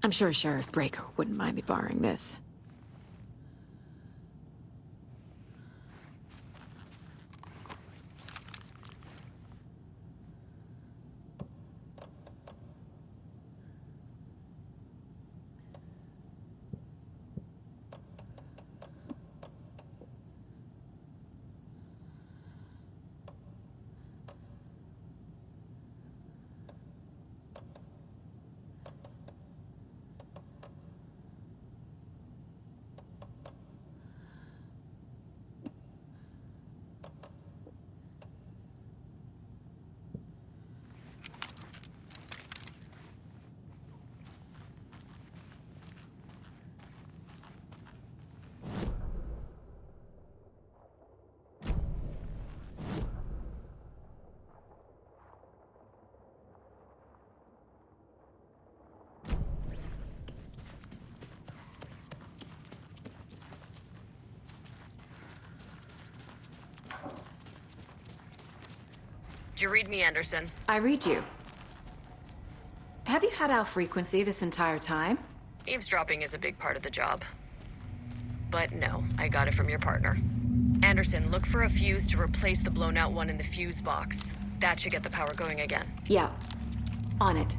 I'm sure Sheriff Breaker wouldn't mind me borrowing this. Did you read me, Anderson? I read you. Have you had our frequency this entire time? Eavesdropping is a big part of the job. But no, I got it from your partner. Anderson, look for a fuse to replace the blown out one in the fuse box. That should get the power going again. Yeah. On it.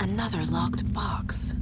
Another locked box.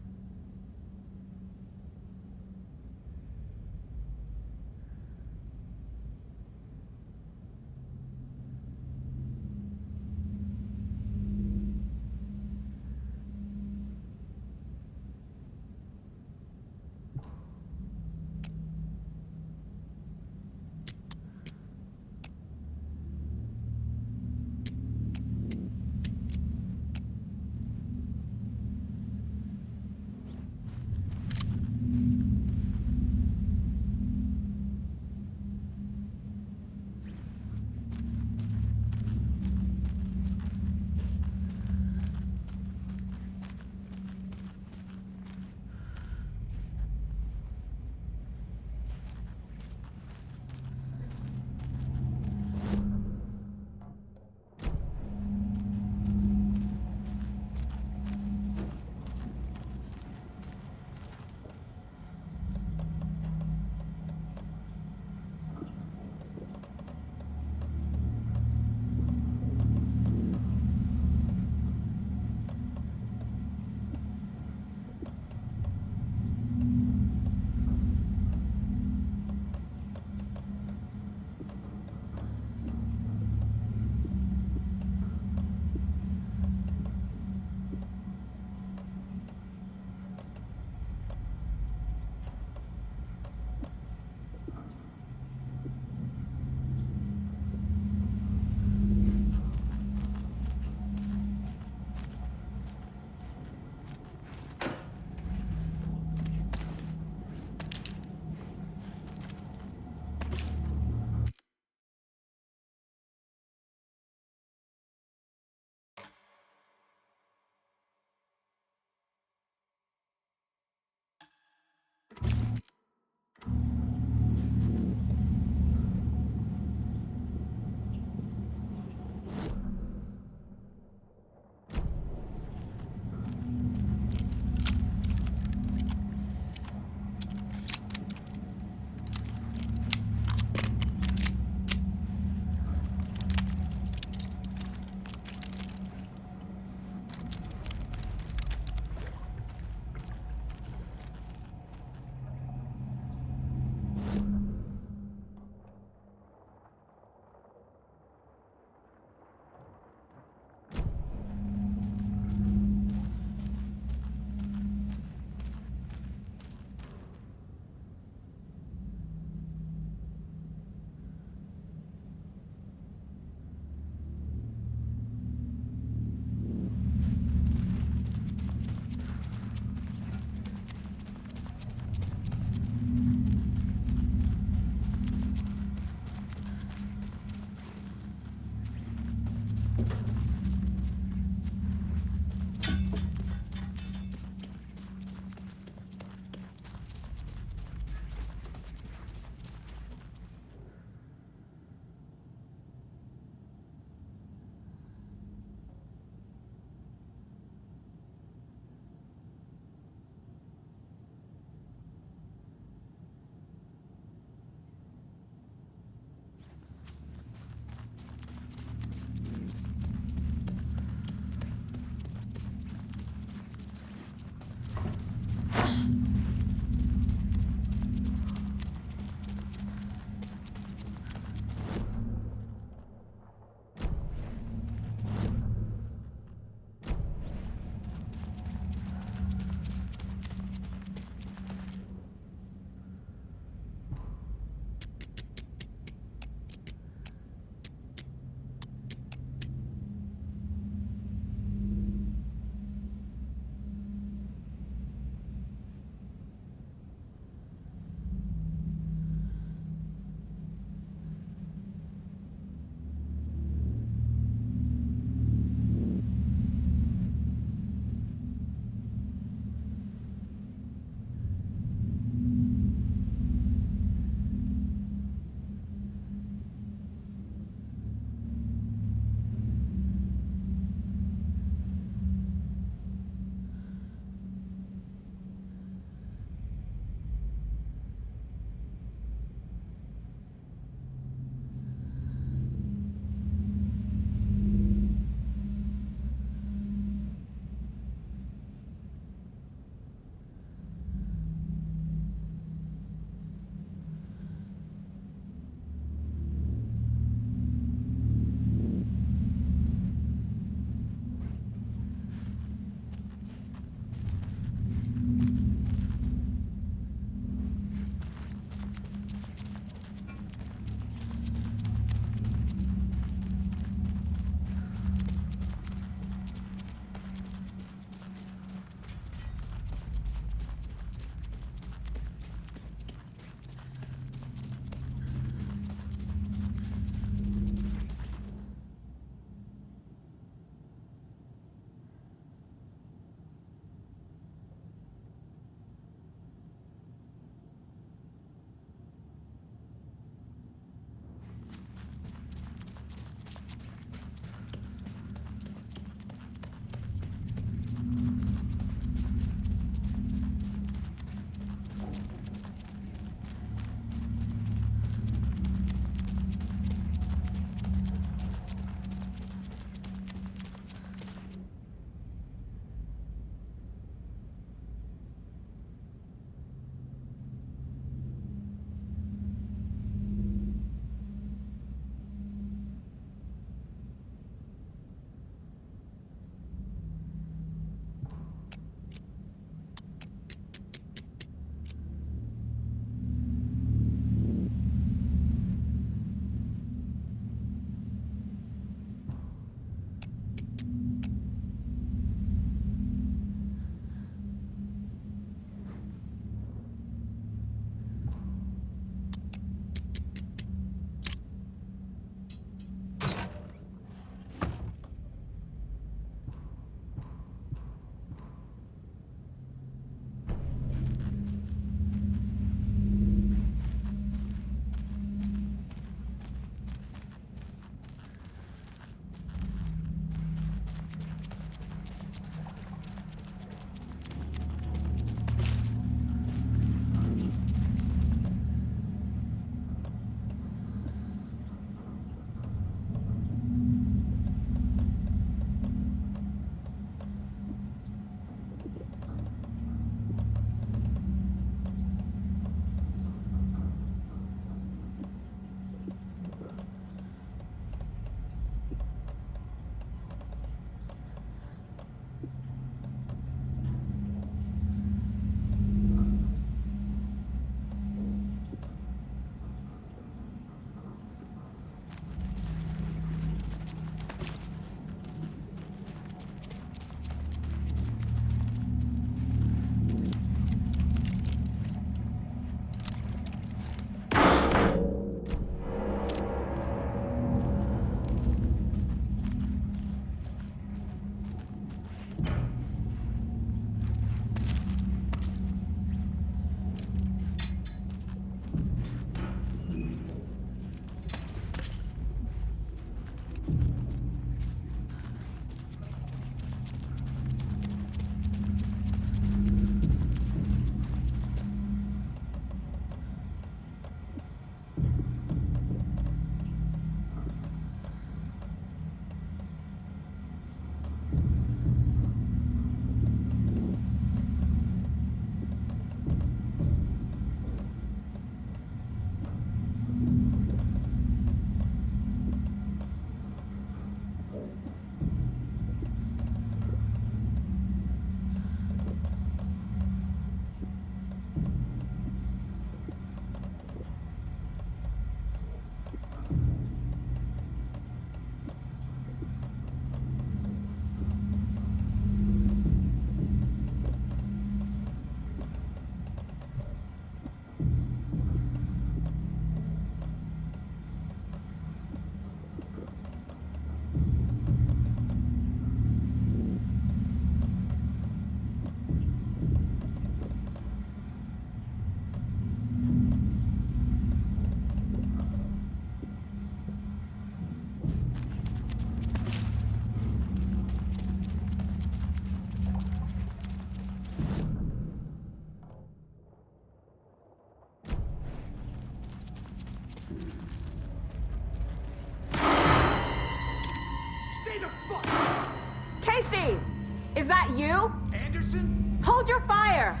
Is that you? Anderson? Hold your fire!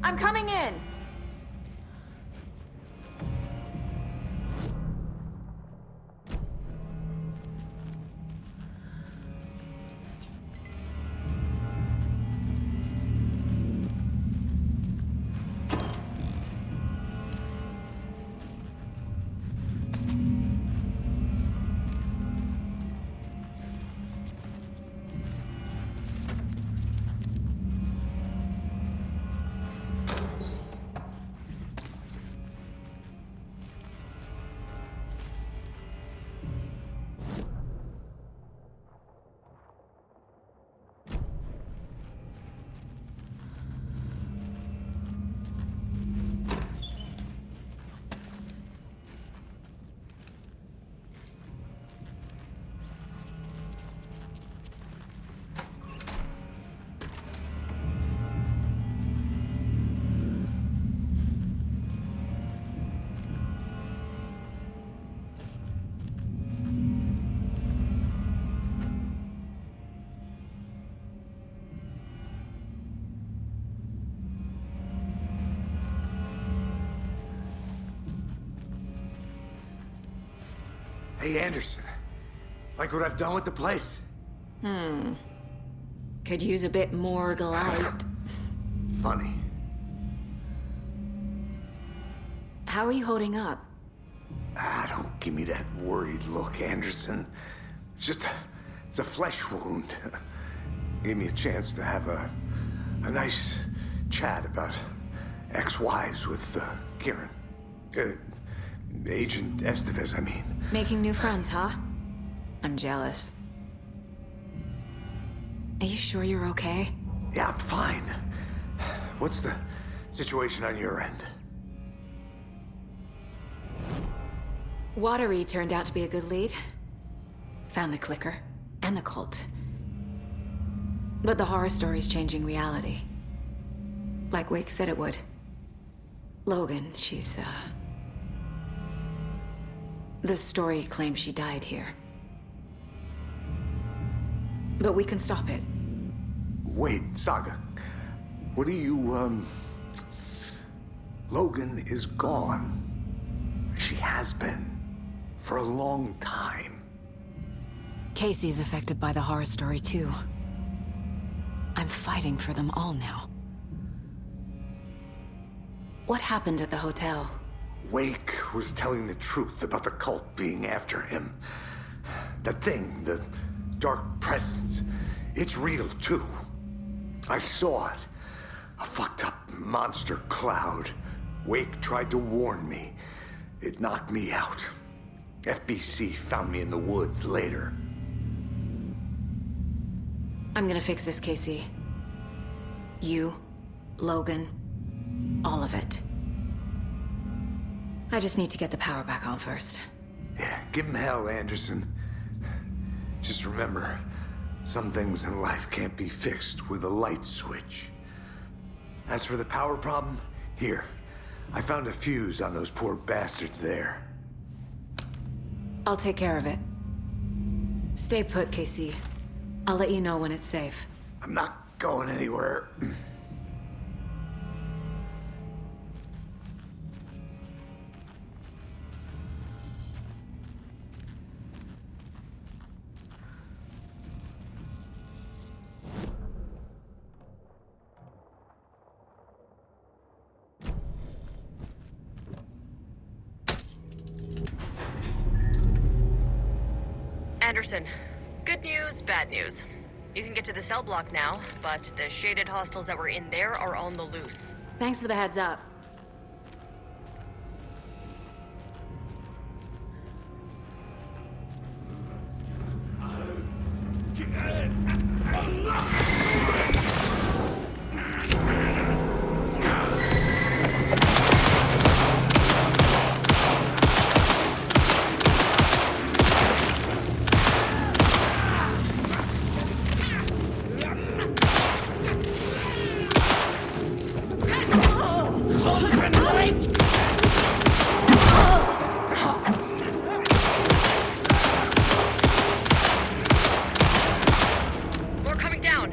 I'm coming in! Hey, Anderson. Like what I've done with the place? Could use a bit more light. Funny. How are you holding up? Don't give me that worried look, Anderson. It's a flesh wound. Gave me a chance to have a nice chat about ex-wives with Kieran. Agent Estevez, I mean. Making new friends, huh? I'm jealous. Are you sure you're okay? Yeah, I'm fine. What's the situation on your end? Watery turned out to be a good lead. Found the clicker and the cult. But the horror story's changing reality. Like Wake said it would. Logan, she's, the story claims she died here. But we can stop it. Wait, Saga. What do you, Logan is gone. She has been. For a long time. Casey's affected by the horror story, too. I'm fighting for them all now. What happened at the hotel? Wake was telling the truth about the cult being after him. That thing, the dark presence, it's real too. I saw it. A fucked up monster cloud. Wake tried to warn me. It knocked me out. FBC found me in the woods later. I'm gonna fix this, Casey. You, Logan, all of it. I just need to get the power back on first. Yeah, give him hell, Anderson. Just remember, some things in life can't be fixed with a light switch. As for the power problem, here. I found a fuse on those poor bastards there. I'll take care of it. Stay put, Casey. I'll let you know when it's safe. I'm not going anywhere. Anderson, good news, bad news. You can get to the cell block now, but the shaded hostiles that were in there are on the loose. Thanks for the heads up. More coming down.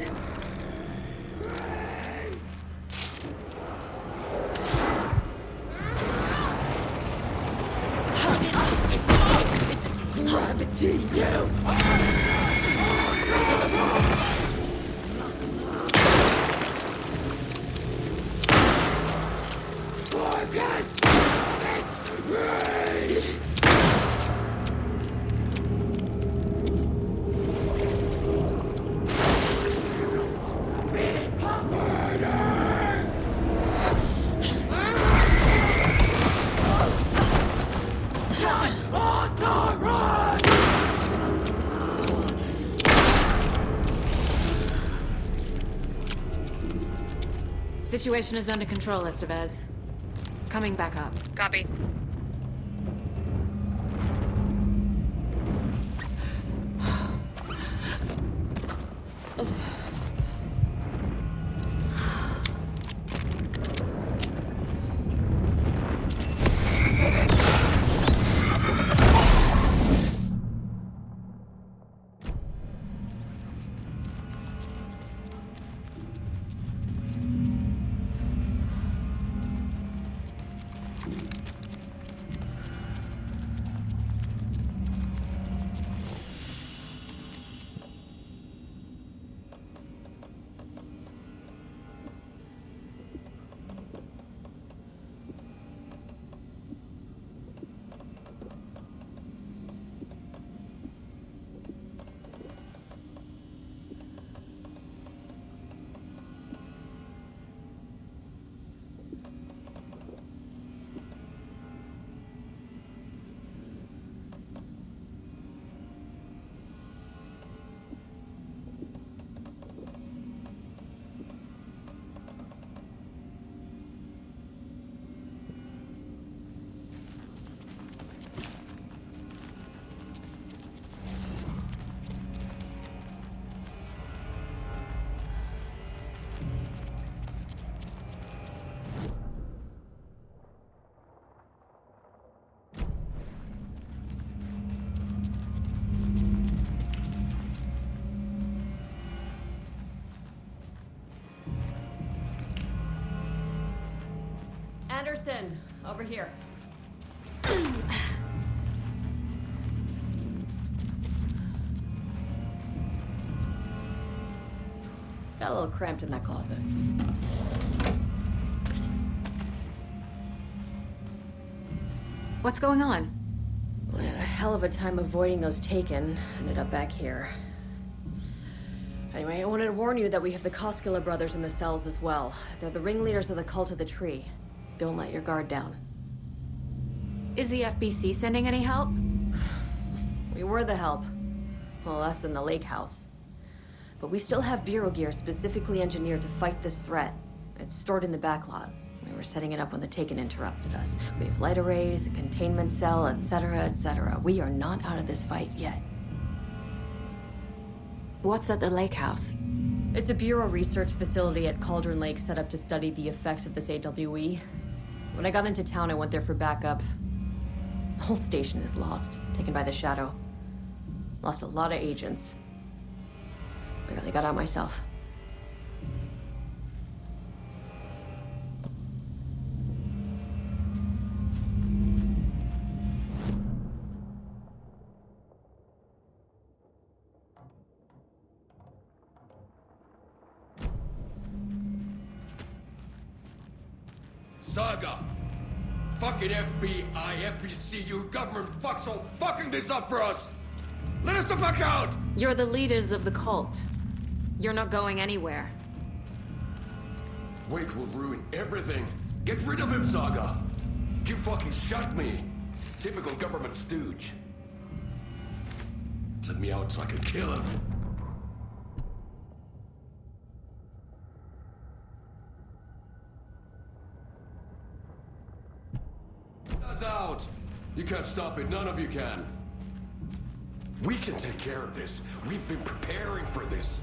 Situation is under control, Estevez. Coming back up. Copy. Anderson, over here. Got a little cramped in that closet. What's going on? We had a hell of a time avoiding those taken. Ended up back here. Anyway, I wanted to warn you that we have the Koskela brothers in the cells as well. They're the ringleaders of the Cult of the Tree. Don't let your guard down. Is the FBC sending any help? We were the help. Well, us in the lake house. But we still have Bureau gear specifically engineered to fight this threat. It's stored in the backlot. We were setting it up when the Taken interrupted us. We have light arrays, a containment cell, etc., etc. We are not out of this fight yet. What's at the lake house? It's a Bureau research facility at Cauldron Lake set up to study the effects of this AWE. When I got into town, I went there for backup. The whole station is lost, taken by the Shadow. Lost a lot of agents. Barely got out myself. Saga! Fucking FBI, FBC, your government fucks all fucking this up for us! Let us the fuck out! You're the leaders of the cult. You're not going anywhere. Wake will ruin everything. Get rid of him, Saga! You fucking shot me! Typical government stooge. Let me out so I can kill him. Out! You can't stop it, none of you can. We can take care of this. We've been preparing for this.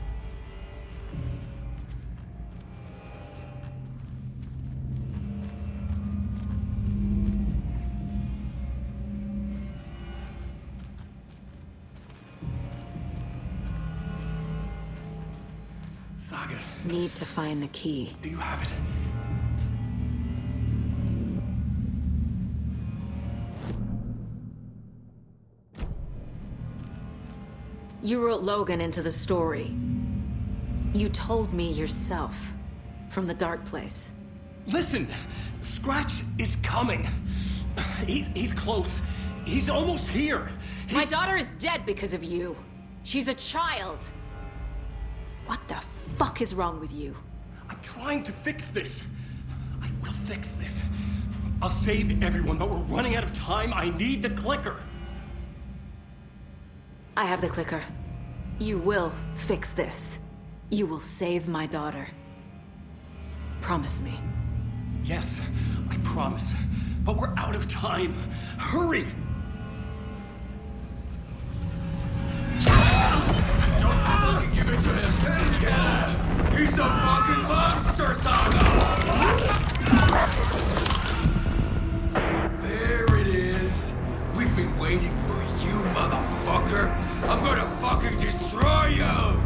Saga. Need to find the key. Do you have it? You wrote Logan into the story. You told me yourself. From the dark place. Listen! Scratch is coming. He's close. He's almost here. My daughter is dead because of you. She's a child. What the fuck is wrong with you? I'm trying to fix this. I will fix this. I'll save everyone, but we're running out of time. I need the clicker. I have the clicker. You will fix this. You will save my daughter. Promise me. Yes, I promise. But we're out of time. Hurry! Don't fucking give it to him! Get him! He's a fucking monster, Saga! There it is. We've been waiting for you, motherfucker. I'm gonna fucking destroy you!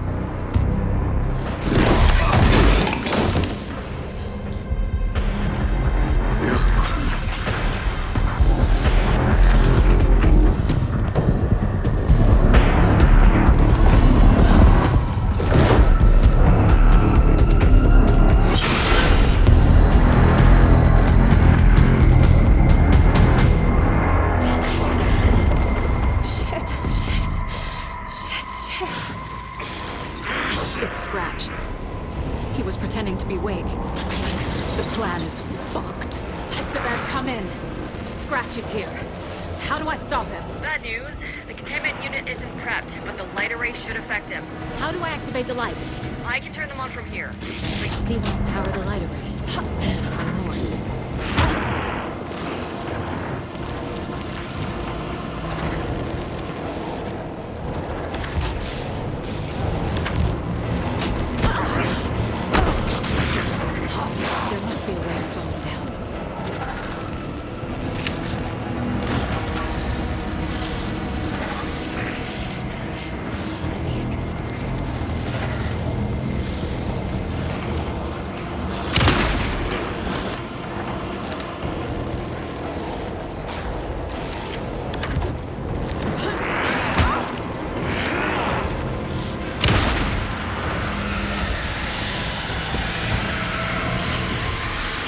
It's Scratch. He was pretending to be Wake. The plan is fucked. Esteban, come in. Scratch is here. How do I stop him? Bad news. The containment unit isn't prepped, but the light array should affect him. How do I activate the lights? I can turn them on from here. These must power the light array. I need to find more. There must be a way to slow him down.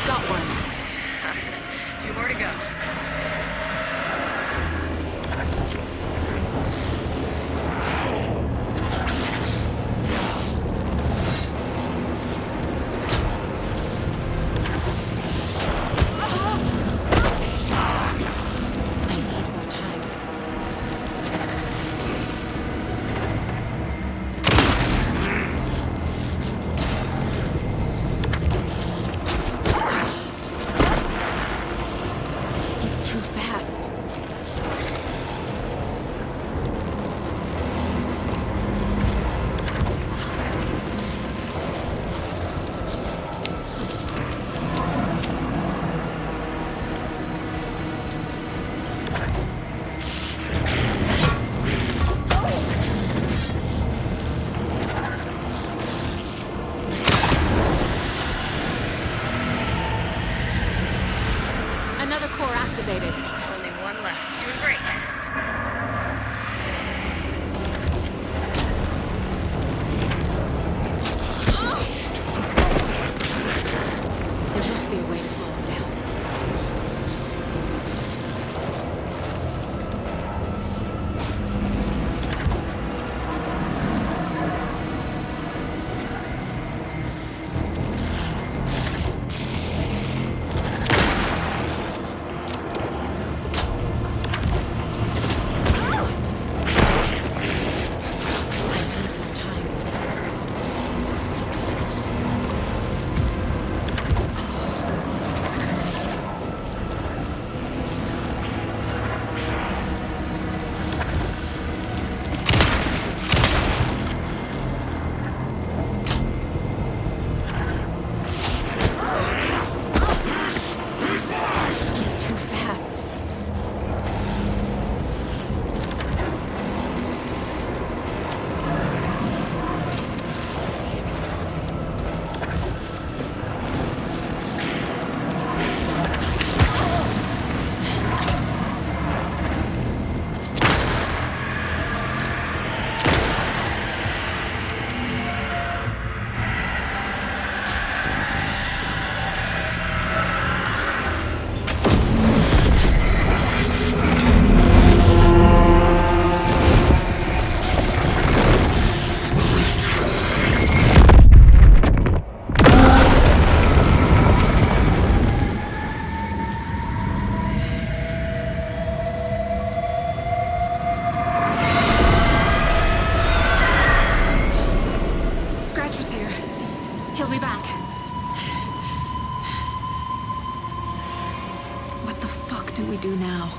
Got one. 2 more to go. I need more time. He's too fast. Another core activated. Only one left. Doing great. There must be a way to slow him down. I need more time. He's too fast. Scratch was here. He'll be back. do we do now?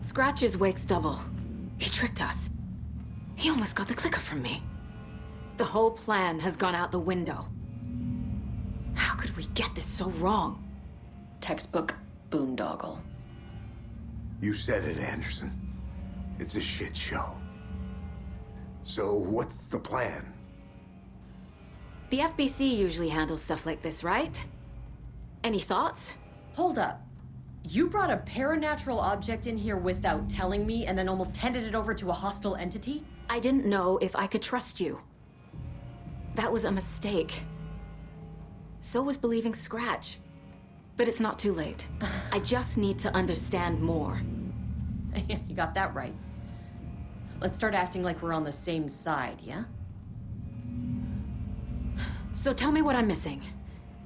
Scratch is Wake's double. He tricked us. He almost got the clicker from me. The whole plan has gone out the window. How could we get this so wrong? Textbook boondoggle. You said it, Anderson. It's a shit show. So what's the plan? The FBC usually handles stuff like this, right? Any thoughts? Hold up. You brought a paranatural object in here without telling me and then almost handed it over to a hostile entity? I didn't know if I could trust you. That was a mistake. So was believing Scratch. But it's not too late. I just need to understand more. You got that right. Let's start acting like we're on the same side, yeah? So tell me what I'm missing.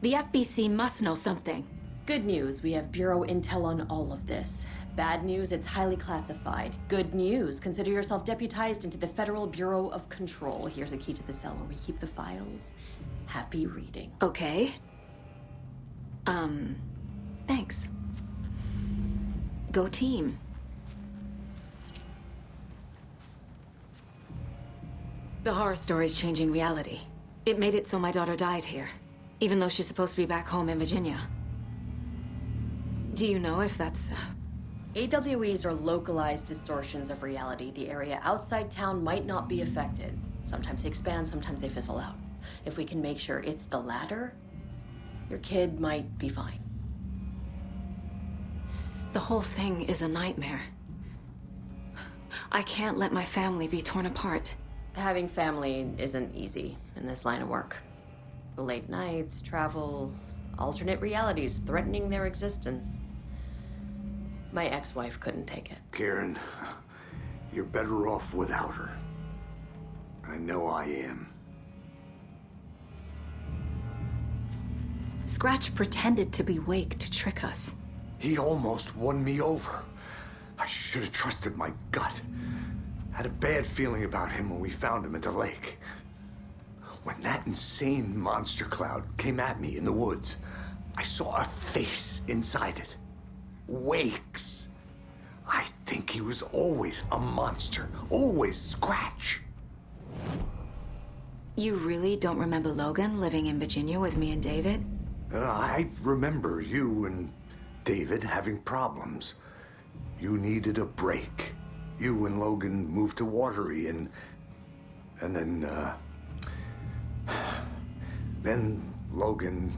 The FBC must know something. Good news, we have Bureau intel on all of this. Bad news, it's highly classified. Good news, consider yourself deputized into the Federal Bureau of Control. Here's a key to the cell where we keep the files. Happy reading. Okay. Thanks. Go team. The horror story's changing reality. It made it so my daughter died here, even though she's supposed to be back home in Virginia. Do you know if that's... AWEs are localized distortions of reality. The area outside town might not be affected. Sometimes they expand, sometimes they fizzle out. If we can make sure it's the latter, your kid might be fine. The whole thing is a nightmare. I can't let my family be torn apart. Having family isn't easy in this line of work. The late nights, travel, alternate realities threatening their existence. My ex-wife couldn't take it. Karen, you're better off without her. I know I am. Scratch pretended to be Wake to trick us. He almost won me over. I should have trusted my gut. Had a bad feeling about him when we found him at the lake. When that insane monster cloud came at me in the woods, I saw a face inside it. Wake's. I think he was always a monster. Always Scratch. You really don't remember Logan living in Virginia with me and David? I remember you and David having problems. You needed a break. You and Logan moved to Watery and then Logan,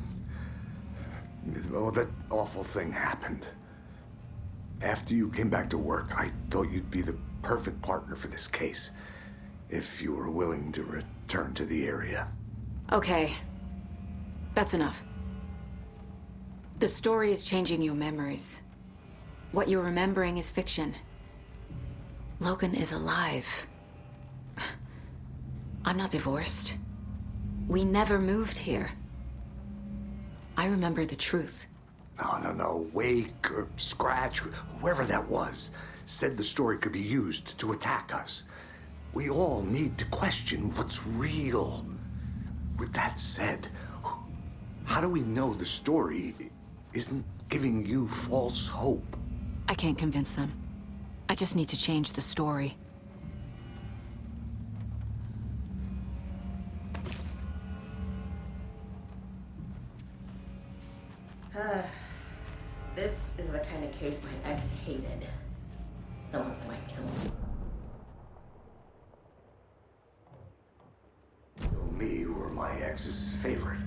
well, that awful thing happened. After you came back to work, I thought you'd be the perfect partner for this case, if you were willing to return to the area. Okay. That's enough. The story is changing your memories. What you're remembering is fiction. Logan is alive. I'm not divorced. We never moved here. I remember the truth. No. Wake or Scratch, whoever that was, said the story could be used to attack us. We all need to question what's real. With that said, how do we know the story isn't giving you false hope? I can't convince them. I just need to change the story. This is the kind of case my ex hated. The ones that might kill him. Me were my ex's favorite.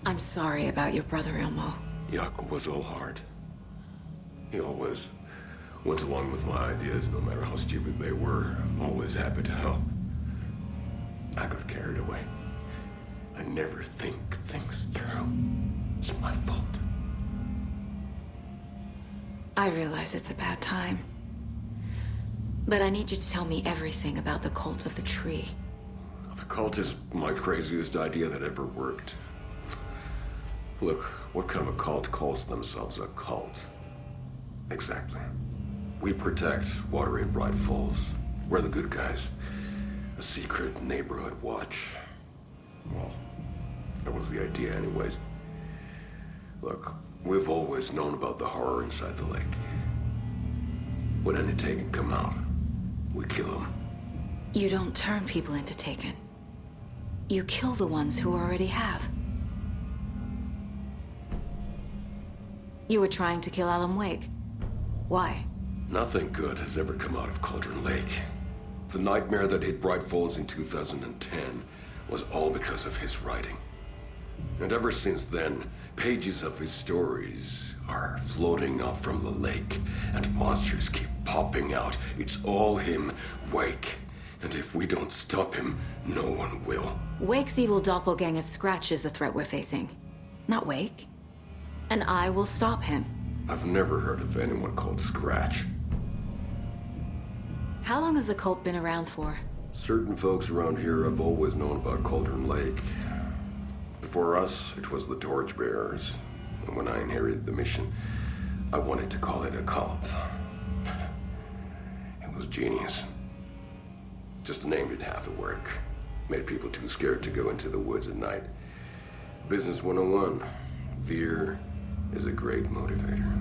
I'm sorry about your brother, Ilmo. Jakob was all heart. He always went along with my ideas, no matter how stupid they were. Always happy to help. I got carried away. I never think things through. It's my fault. I realize it's a bad time. But I need you to tell me everything about the cult of the tree. The cult is my craziest idea that ever worked. Look, what kind of a cult calls themselves a cult? Exactly. We protect Watery and Bright Falls. We're the good guys. A secret neighborhood watch. Well, that was the idea anyways. Look, we've always known about the horror inside the lake. When any Taken come out, we kill them. You don't turn people into Taken. You kill the ones who already have. You were trying to kill Alan Wake. Why? Nothing good has ever come out of Cauldron Lake. The nightmare that hit Bright Falls in 2010 was all because of his writing. And ever since then, pages of his stories are floating up from the lake, and monsters keep popping out. It's all him, Wake. And if we don't stop him, no one will. Wake's evil doppelganger Scratch is the threat we're facing, not Wake. And I will stop him. I've never heard of anyone called Scratch. How long has the cult been around for? Certain folks around here have always known about Cauldron Lake. Before us, it was the Torchbearers. And when I inherited the mission, I wanted to call it a cult. It was genius. Just a name did half the work. Made people too scared to go into the woods at night. Business 101. Fear is a great motivator.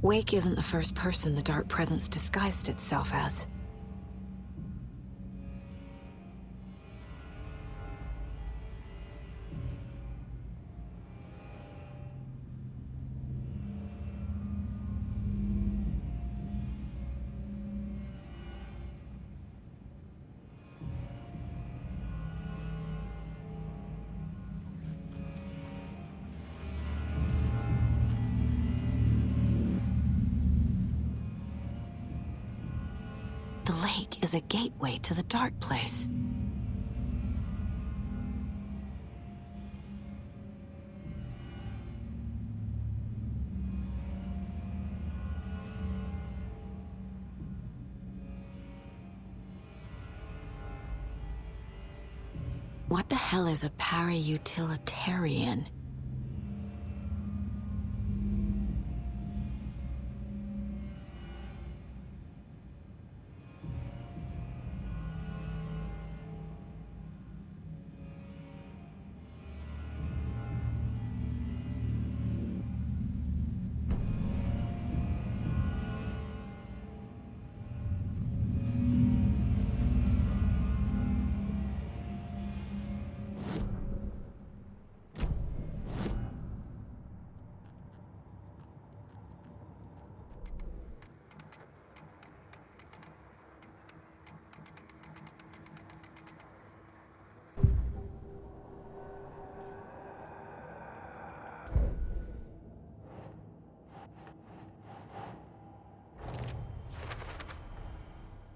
Wake isn't the first person the Dark Presence disguised itself as. The lake is a gateway to the dark place. What the hell is a para-utilitarian?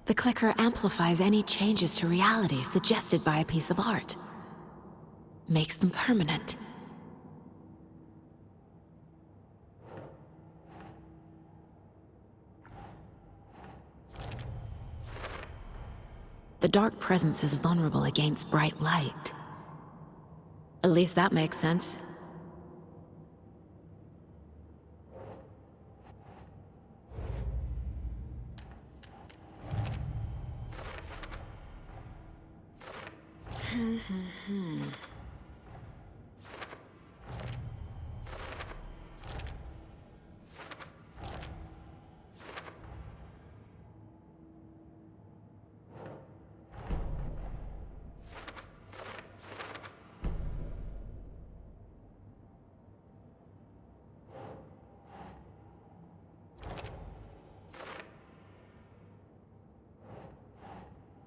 The clicker amplifies any changes to reality suggested by a piece of art. Makes them permanent. The Dark Presence is vulnerable against bright light. At least that makes sense.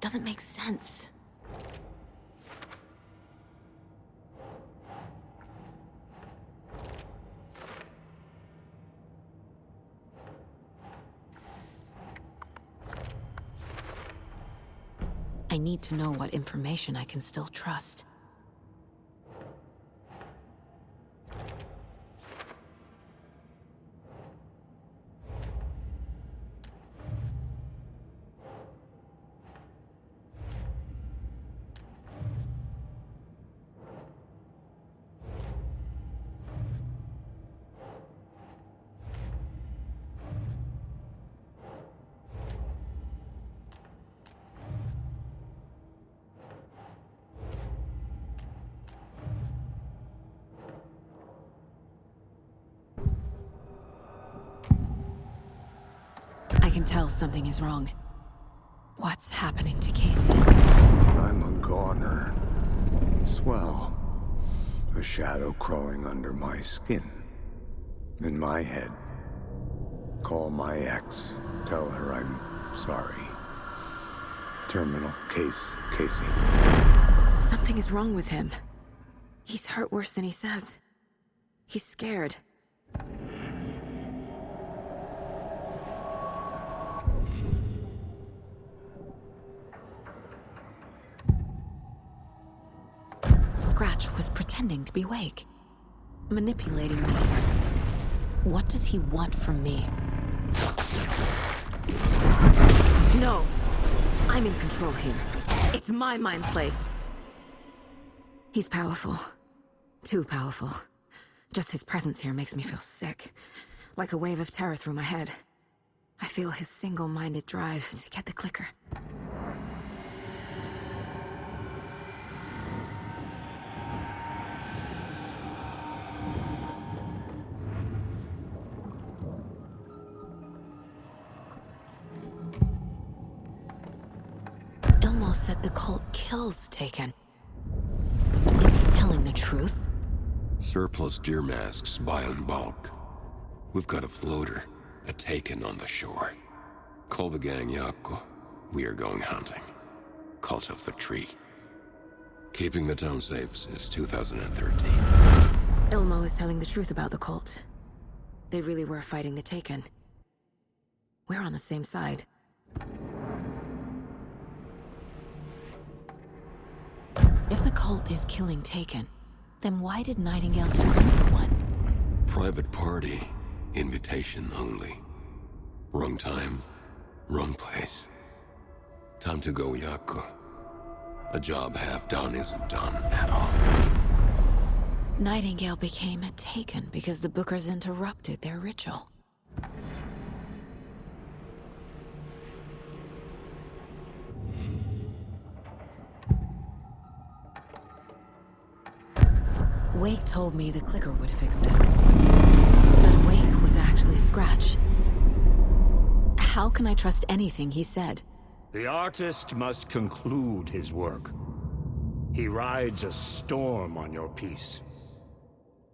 Doesn't make sense. I need to know what information I can still trust. I can tell something is wrong. What's happening to Casey? I'm a goner. Swell. A shadow crawling under my skin. In my head. Call my ex. Tell her I'm sorry. Terminal case, Casey. Something is wrong with him. He's hurt worse than he says. He's scared. Scratch was pretending to be Wake. Manipulating me. What does he want from me? No! I'm in control here. It's my mind place. He's powerful. Too powerful. Just his presence here makes me feel sick. Like a wave of terror through my head. I feel his single-minded drive to get the clicker. Elmo said the cult kills Taken. Is he telling the truth? Surplus deer masks buy in bulk. We've got a floater, a Taken on the shore. Call the gang Yako. We are going hunting. Cult of the Tree. Keeping the town safe since 2013. Elmo is telling the truth about the cult. They really were fighting the Taken. We're on the same side. If the cult is killing Taken, then why did Nightingale turn into one? Private party. Invitation only. Wrong time, wrong place. Time to go, Yako. A job half done isn't done at all. Nightingale became a Taken because the Bookers interrupted their ritual. Wake told me the clicker would fix this. But Wake was actually Scratch. How can I trust anything he said? The artist must conclude his work. He rides a storm on your piece.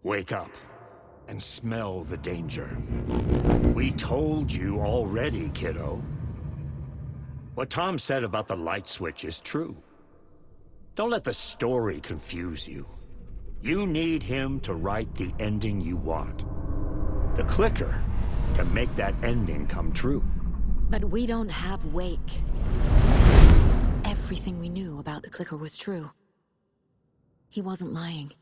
Wake up and smell the danger. We told you already, kiddo. What Tom said about the light switch is true. Don't let the story confuse you. You need him to write the ending you want. The clicker can make that ending come true. But we don't have Wake. Everything we knew about the clicker was true. He wasn't lying.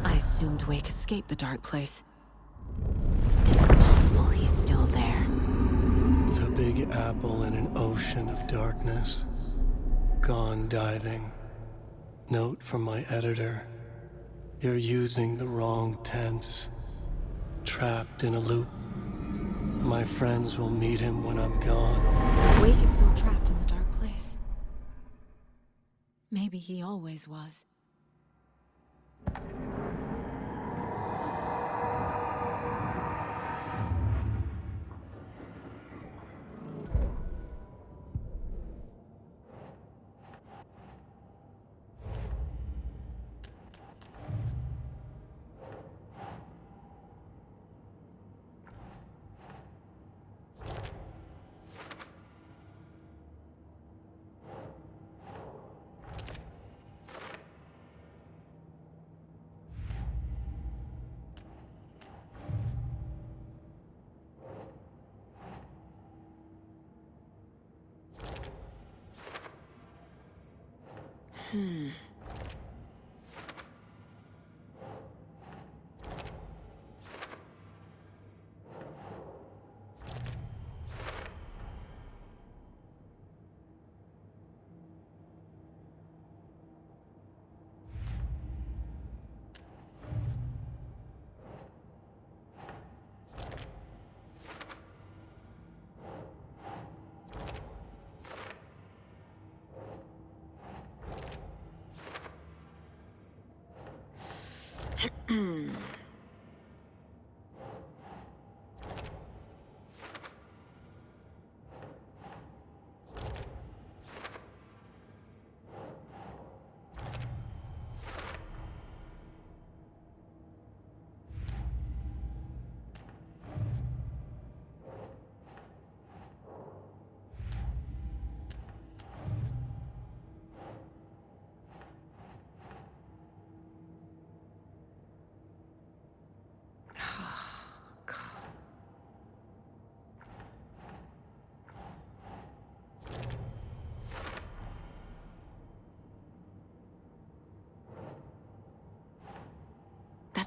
I assumed Wake escaped the dark place. Is it possible he's still there? The Big Apple in an ocean of darkness. Gone diving. Note from my editor. You're using the wrong tense. Trapped in a loop. My friends will meet him when I'm gone. Wake is still trapped in the dark place. Maybe he always was.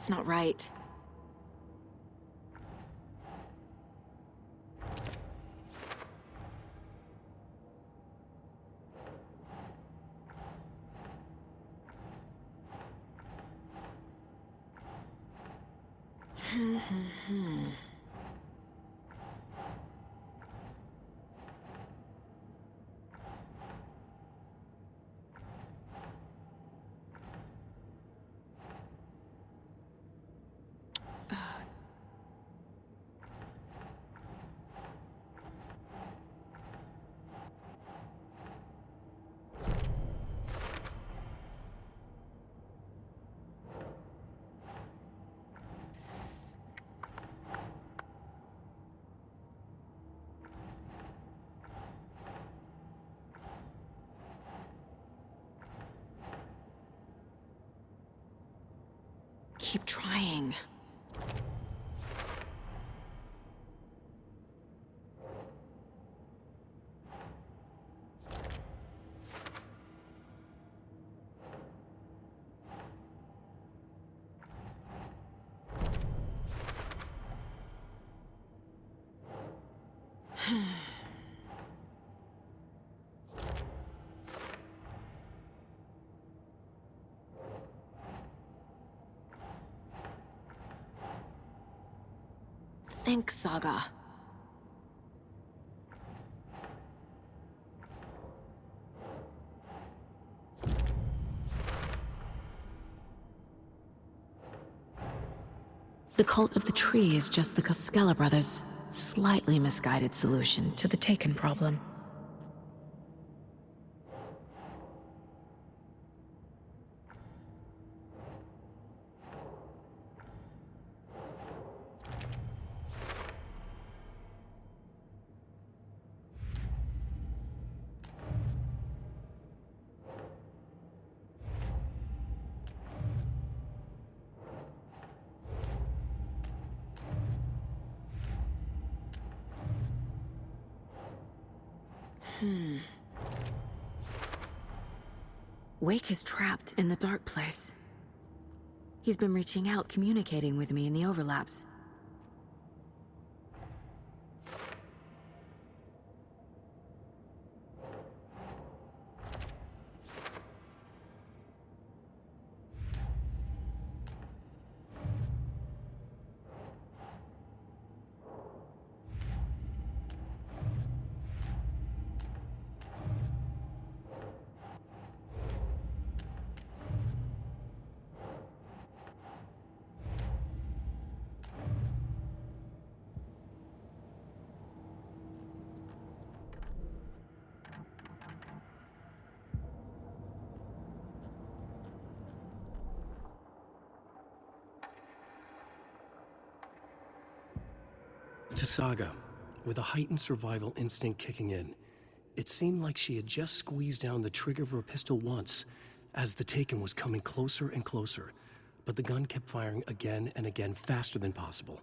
That's not right. Keep trying. Think, Saga. The cult of the tree is just the Costello brothers' slightly misguided solution to the Taken problem. Wake is trapped in the dark place. He's been reaching out, communicating with me in the overlaps. To Saga, with a heightened survival instinct kicking in, it seemed like she had just squeezed down the trigger of her pistol once, as the Taken was coming closer and closer, but the gun kept firing again and again faster than possible,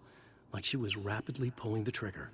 like she was rapidly pulling the trigger.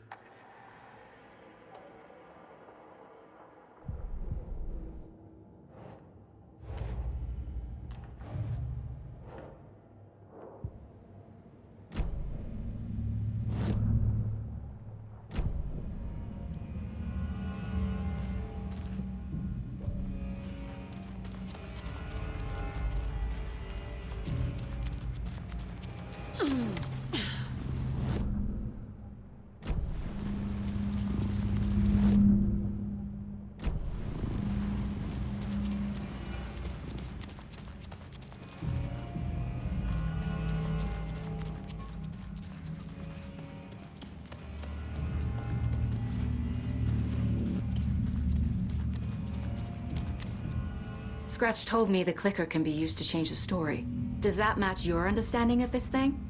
Scratch told me the clicker can be used to change the story. Does that match your understanding of this thing?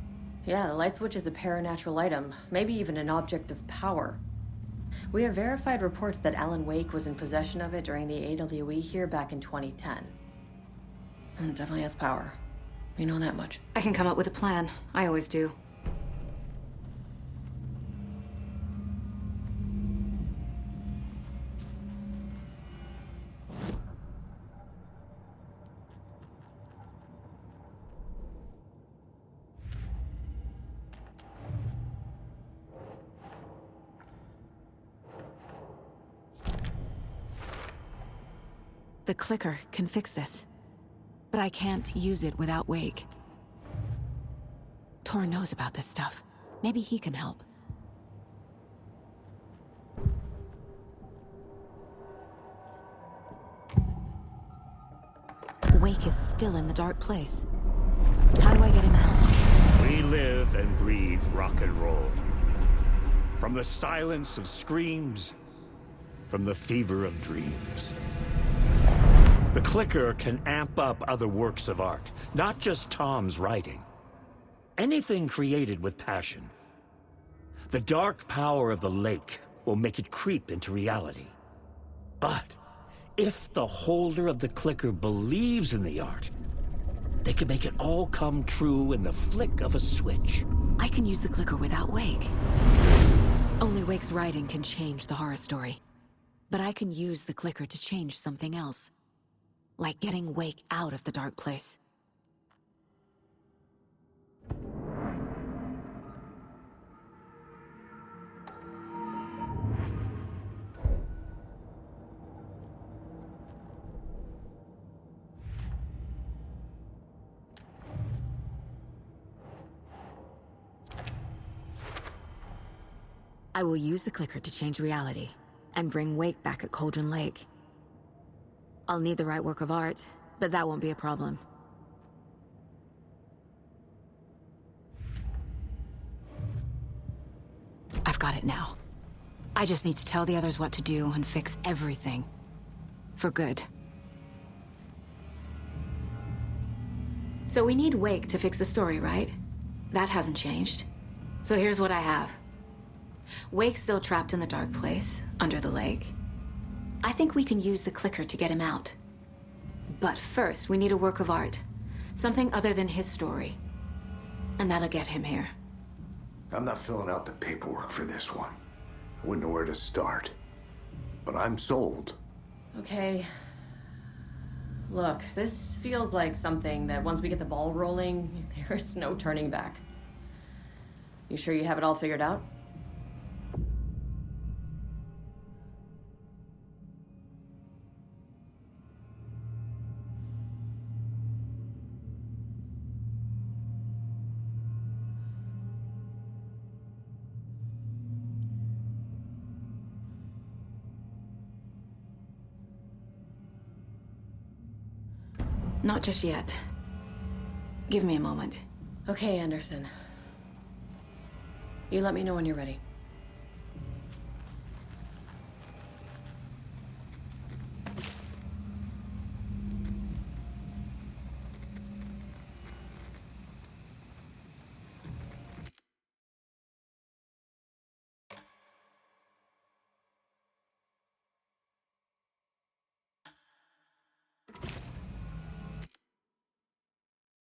Yeah, the light switch is a paranatural item, maybe even an object of power. We have verified reports that Alan Wake was in possession of it during the AWE here back in 2010. It definitely has power. We know that much. I can come up with a plan. I always do. The clicker can fix this, but I can't use it without Wake. Tor knows about this stuff. Maybe he can help. Wake is still in the dark place. How do I get him out? We live and breathe rock and roll. From the silence of screams, from the fever of dreams. The clicker can amp up other works of art, not just Tom's writing. Anything created with passion. The dark power of the lake will make it creep into reality. But if the holder of the clicker believes in the art, They can make it all come true in the flick of a switch. I can use the clicker without Wake. Only Wake's writing can change the horror story. But I can use the clicker to change something else. Like getting Wake out of the dark place. I will use the clicker to change reality, and bring Wake back at Cauldron Lake. I'll need the right work of art, but that won't be a problem. I've got it now. I just need to tell the others what to do and fix everything. For good. So we need Wake to fix the story, right? That hasn't changed. So here's what I have. Wake's still trapped in the dark place, under the lake. I think we can use the clicker to get him out. But first, we need a work of art. Something other than his story. And that'll get him here. I'm not filling out the paperwork for this one. I wouldn't know where to start. But I'm sold. Okay. Look, this feels like something that once we get the ball rolling, there's no turning back. You sure you have it all figured out? Not just yet. Give me a moment. Okay, Anderson. You let me know when you're ready.